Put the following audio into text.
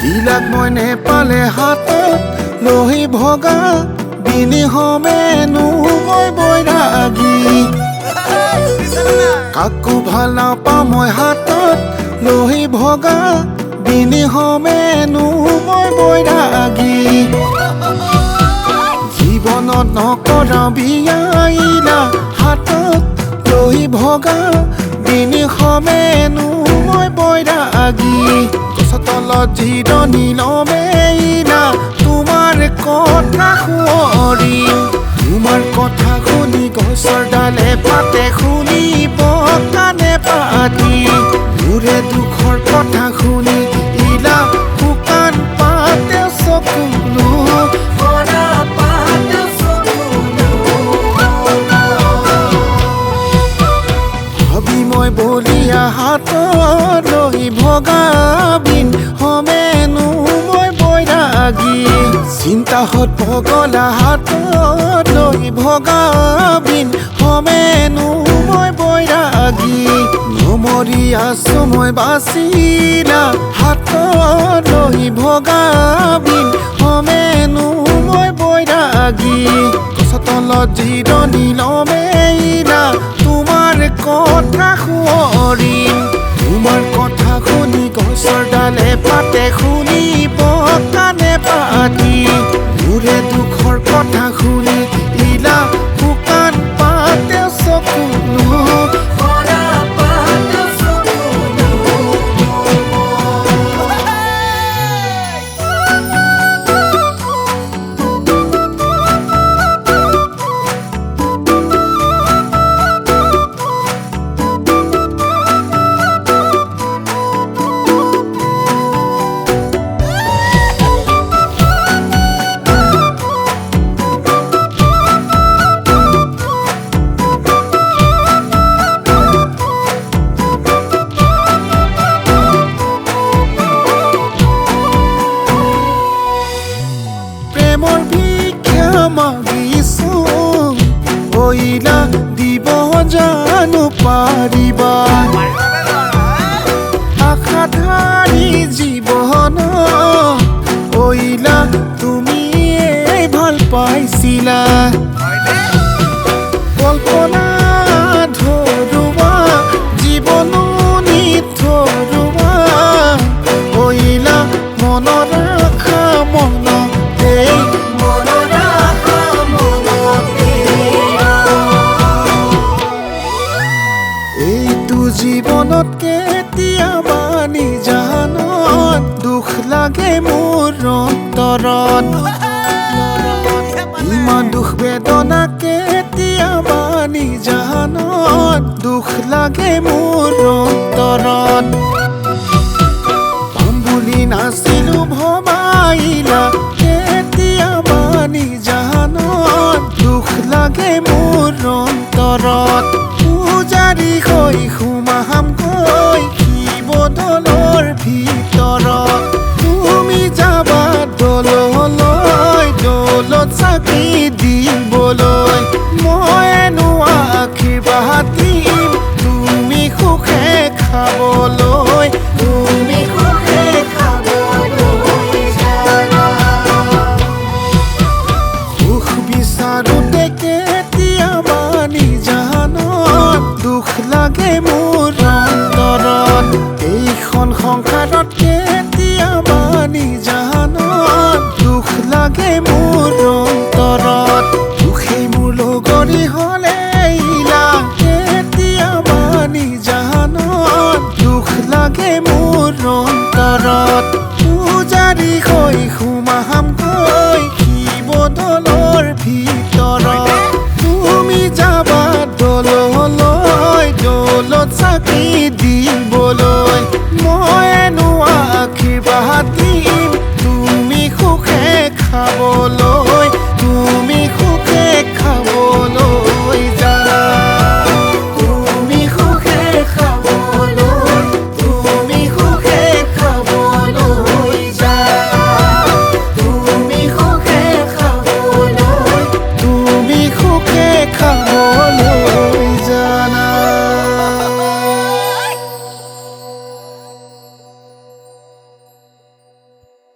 তিলাক মই নেপালে হাতত লৈ ভগা বিনিহমেনো মই বৈৰাগী কাকো ভাল নাপাওঁ মই হাতত লৈ ভগা বিনিহমেনো মই বৈৰাগী জীৱনত নকৰা বিয়াইলা হাতত লৈ ভগা বিনিহমেনো মই বৈৰাগী গছৰ তলত জিৰণি লমেইলা তোমাৰ কথা শুৱৰিম তোমাৰ কথা শুনি গছৰ ডালে পাতে শুনিব কাণে পাতি মোৰে দুখৰ কথা শুনি ইলা শুকান পাতে চকুলো ভাবি মই বলিয়া হাতত লৈ ভগা বিন হমেনো মই বৈৰাগী চিন্তাহত পগলা হাতত লৈ ভগা বিন হমেনো মই বৈৰাগী নমৰি আছো মই বাচিলা হাতত লৈ ভগা বিন হমেনো মই বৈৰাগী গছৰ তলত জিৰণি লমেইলা তোমাৰ কথা শুৱৰিম তোমাৰ কথা শুনি গছৰ ডালে পাতে শুনিব কাণে পাতি মোৰে দুখৰ কথা শুনি ইলা শুকান পাতে চকুলো প্ৰেমৰ ভিক্ষা মাগিছো ঐলা দিব জানো পাৰিবা আশা ধাৰি জীৱন ঐলা তুমিয়েই ভাল পাইছিলা কল্পনা ধৰুৱা জীৱনো নিথৰুৱা ঐলা মনত ৰাখা এইটো জীৱনত কেতিয়াবা নিজানত দুখ লাগে মোৰ অন্তৰত ইমান দুখ বেদনা কেতিয়াবা নিজানত দুখ লাগে মোৰ অন্তৰত পাম বুলি নাছিলো ভবাইলা কেতিয়াবা নিজানত দুখ লাগে মোৰ অন্তৰত পূজাৰী হৈ সোমামগৈ শিৱদৌলৰ ভিতৰত তুমি যাবা দৌললৈ দৌলত চাকি দিবলৈ মইনো আশীৰ্বাদ দিম তুমি সুখে খাবলৈ তুমি সুখে খাবলৈ সুখ বিচাৰোঁতে কেতিয়াবা নিজানত দুখ লাগে মোৰ অন্তৰত এইখন সংসাৰত কেতিয়াবা নিজানত দুখ লাগে মোৰ অন্তৰত দুখেই মোৰ লগৰী হ'লে ইলা কেতিয়াবা নিজানত দুখ লাগে মোৰ অন্তৰত পূজাৰী হৈ সোমামগৈ শিৱদৌলৰ ভিতৰত তুমি যাবা দৌললৈ দৌলত চাকি দিবলৈ মইনো আশীৰ্বাদ দিম